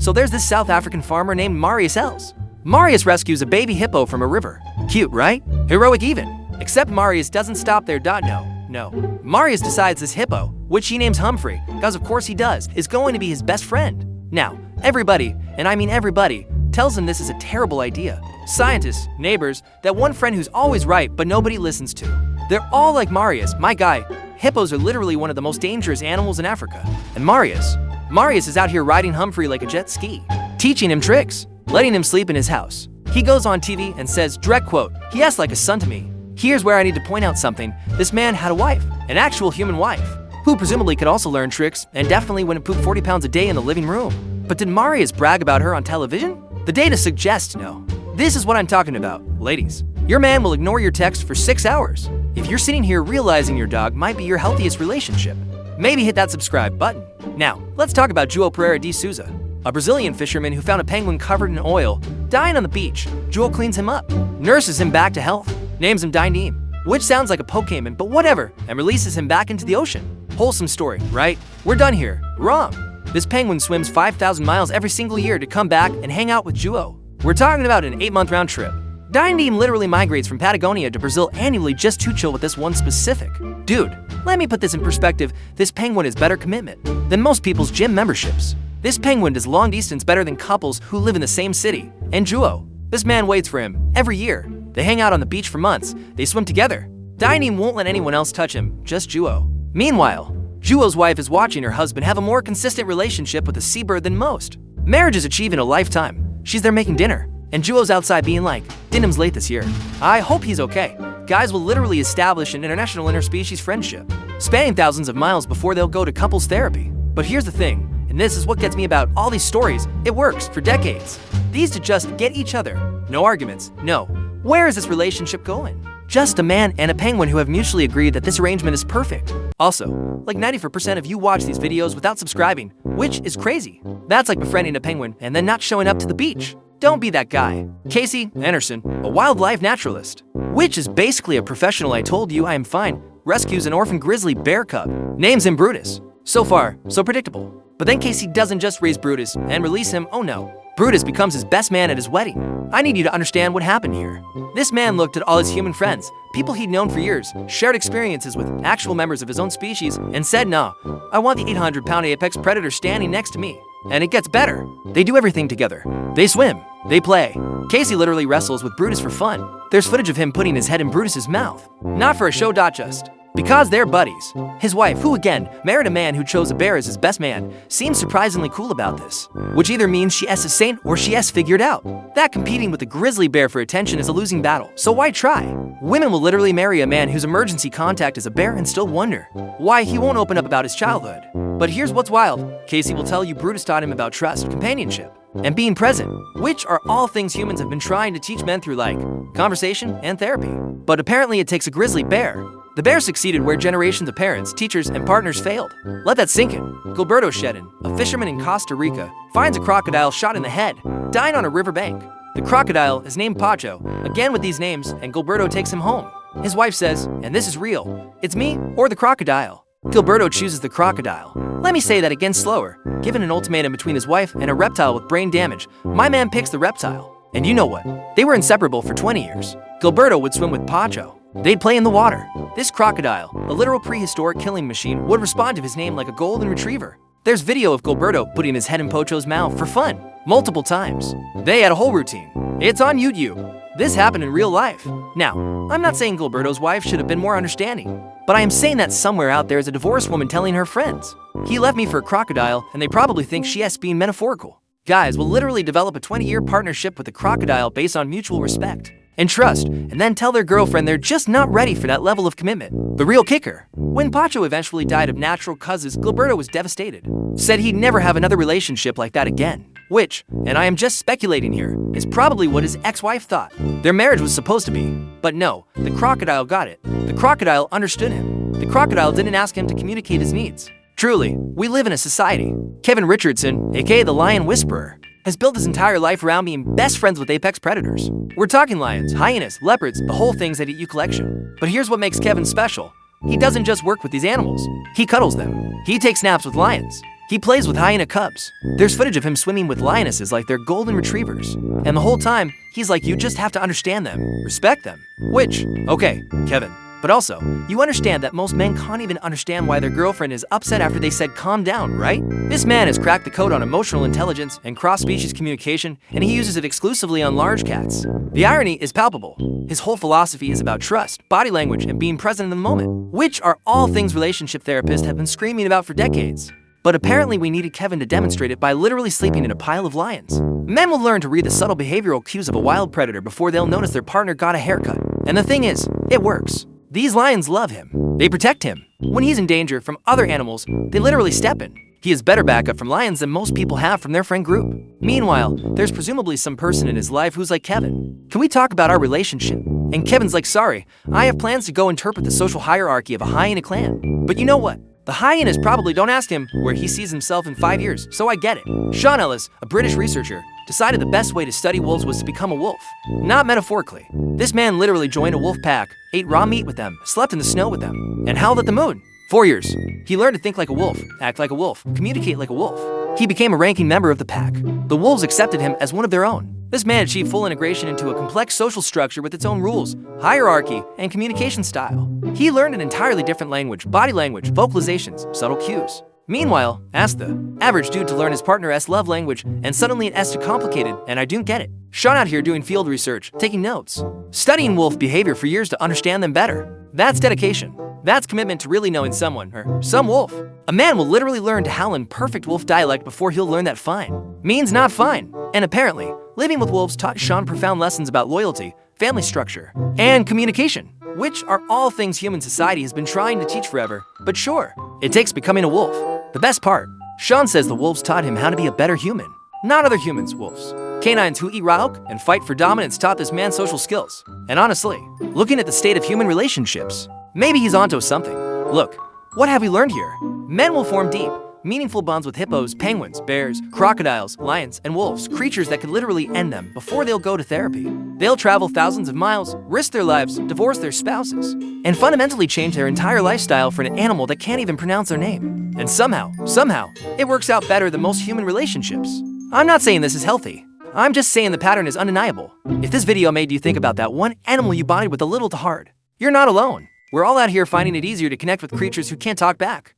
So there's this South African farmer named Marius Els. Marius rescues a baby hippo from a river. Cute, right? Heroic even. Except Marius doesn't stop there. No. Marius decides this hippo, which he names Humphrey, because of course he does, is going to be his best friend. Now, everybody, and I mean everybody, tells him this is a terrible idea. Scientists, neighbors, that one friend who's always right but nobody listens to. They're all like Marius. My guy, hippos are literally one of the most dangerous animals in Africa. And Marius is out here riding Humphrey like a jet ski, teaching him tricks, letting him sleep in his house. He goes on TV and says, direct quote, "He acts like a son to me." Here's where I need to point out something. This man had a wife, an actual human wife, who presumably could also learn tricks and definitely wouldn't poop 40 pounds a day in the living room. But did Marius brag about her on television? The data suggests no. This is what I'm talking about. Ladies, your man will ignore your text for 6 hours. If you're sitting here realizing your dog might be your healthiest relationship, maybe hit that subscribe button. Now, let's talk about João Pereira de Souza, a Brazilian fisherman who found a penguin covered in oil, dying on the beach. João cleans him up, nurses him back to health, names him Dyndim, which sounds like a Pokemon, but whatever, and releases him back into the ocean. Wholesome story, right? We're done here. Wrong. This penguin swims 5,000 miles every single year to come back and hang out with João. We're talking about an 8-month round trip. Dyndim literally migrates from Patagonia to Brazil annually just to chill with this one specific. Dude, let me put this in perspective. This penguin is better commitment than most people's gym memberships. This penguin does long distance better than couples who live in the same city. And João, this man waits for him every year. They hang out on the beach for months. They swim together. Dyndim won't let anyone else touch him, just João. Meanwhile, João's wife is watching her husband have a more consistent relationship with a seabird than most. Marriage is achieved in a lifetime. She's there making dinner, and João's outside being like, "Dynim's late this year. I hope he's okay." Guys will literally establish an international interspecies friendship, spanning thousands of miles before they'll go to couples therapy. But here's the thing, and this is what gets me about all these stories. It works for decades. These to just get each other. No arguments, no. Where is this relationship going? Just a man and a penguin who have mutually agreed that this arrangement is perfect. Also, like 94% of you watch these videos without subscribing, which is crazy. That's like befriending a penguin and then not showing up to the beach. Don't be that guy. Casey Anderson, a wildlife naturalist, which is basically a professional. I told you I am fine, rescues an orphan grizzly bear cub, names him Brutus. So far, so predictable. But then Casey doesn't just raise Brutus and release him, oh no. Brutus becomes his best man at his wedding. I need you to understand what happened here. This man looked at all his human friends, people he'd known for years, shared experiences with actual members of his own species, and said, "Nah, I want the 800-pound apex predator standing next to me." And it gets better. They do everything together. They swim. They play. Casey literally wrestles with Brutus for fun. There's footage of him putting his head in Brutus's mouth. Not for a show, just because they're buddies. His wife, who again married a man who chose a bear as his best man, seems surprisingly cool about this, which either means she is a saint or she has figured out that competing with a grizzly bear for attention is a losing battle, so why try? Women will literally marry a man whose emergency contact is a bear and still wonder why he won't open up about his childhood. But here's what's wild. Casey will tell you Brutus taught him about trust, companionship, and being present, which are all things humans have been trying to teach men through like conversation and therapy. But apparently it takes a grizzly bear. The bear succeeded where generations of parents, teachers, and partners failed. Let that sink in. Gilberto Shedden, a fisherman in Costa Rica, finds a crocodile shot in the head, dying on a riverbank. The crocodile is named Pacho, again with these names, and Gilberto takes him home. His wife says, and this is real, "It's me or the crocodile." Gilberto chooses the crocodile. Let me say that again slower. Given an ultimatum between his wife and a reptile with brain damage, my man picks the reptile. And you know what? They were inseparable for 20 years. Gilberto would swim with Pacho. They'd play in the water. This crocodile, a literal prehistoric killing machine, would respond to his name like a golden retriever. There's video of Gilberto putting his head in Pocho's mouth for fun, multiple times. They had a whole routine. It's on YouTube. This happened in real life. Now, I'm not saying Gilberto's wife should have been more understanding, but I am saying that somewhere out there is a divorced woman telling her friends, "He left me for a crocodile," and they probably think she has being metaphorical. Guys will literally develop a 20-year partnership with a crocodile based on mutual respect and trust, and then tell their girlfriend they're just not ready for that level of commitment. The real kicker, when Pacho eventually died of natural causes, Gilberto was devastated. Said he'd never have another relationship like that again. Which, and I am just speculating here, is probably what his ex-wife thought their marriage was supposed to be. But no, the crocodile got it. The crocodile understood him. The crocodile didn't ask him to communicate his needs. Truly, we live in a society. Kevin Richardson, aka the Lion Whisperer, has built his entire life around being best friends with apex predators. We're talking lions, hyenas, leopards, the whole things that eat you collection. But here's what makes Kevin special. He doesn't just work with these animals. He cuddles them. He takes naps with lions. He plays with hyena cubs. There's footage of him swimming with lionesses like they're golden retrievers. And the whole time, he's like, you just have to understand them, respect them. Which, okay, Kevin. But also, you understand that most men can't even understand why their girlfriend is upset after they said calm down, right? This man has cracked the code on emotional intelligence and cross-species communication, and he uses it exclusively on large cats. The irony is palpable. His whole philosophy is about trust, body language, and being present in the moment, which are all things relationship therapists have been screaming about for decades. But apparently we needed Kevin to demonstrate it by literally sleeping in a pile of lions. Men will learn to read the subtle behavioral cues of a wild predator before they'll notice their partner got a haircut. And the thing is, it works. These lions love him. They protect him. When he's in danger from other animals, they literally step in. He has better backup from lions than most people have from their friend group. Meanwhile, there's presumably some person in his life who's like, Kevin, can we talk about our relationship? And Kevin's like, sorry, I have plans to go interpret the social hierarchy of a hyena clan. But you know what? The hyenas probably don't ask him where he sees himself in 5 years, so I get it. Sean Ellis, a British researcher, decided the best way to study wolves was to become a wolf. Not metaphorically. This man literally joined a wolf pack, ate raw meat with them, slept in the snow with them, and howled at the moon. 4 years. He learned to think like a wolf, act like a wolf, communicate like a wolf. He became a ranking member of the pack. The wolves accepted him as one of their own. This man achieved full integration into a complex social structure with its own rules, hierarchy, and communication style. He learned an entirely different language, body language, vocalizations, subtle cues. Meanwhile, ask the average dude to learn his partner's love language, and suddenly it's too complicated, and I don't get it. Sean out here doing field research, taking notes, studying wolf behavior for years to understand them better. That's dedication. That's commitment to really knowing someone, or some wolf. A man will literally learn to howl in perfect wolf dialect before he'll learn that fine means not fine. And apparently, living with wolves taught Sean profound lessons about loyalty, family structure, and communication, which are all things human society has been trying to teach forever. But sure, it takes becoming a wolf. The best part, Sean says the wolves taught him how to be a better human. Not other humans, wolves. Canines who eat rauk and fight for dominance taught this man social skills. And honestly, looking at the state of human relationships, maybe he's onto something. Look, what have we learned here? Men will form deep, meaningful bonds with hippos, penguins, bears, crocodiles, lions, and wolves, creatures that could literally end them before they'll go to therapy. They'll travel thousands of miles, risk their lives, divorce their spouses, and fundamentally change their entire lifestyle for an animal that can't even pronounce their name. And somehow, it works out better than most human relationships. I'm not saying this is healthy. I'm just saying the pattern is undeniable. If this video made you think about that one animal you bonded with a little too hard, you're not alone. We're all out here finding it easier to connect with creatures who can't talk back.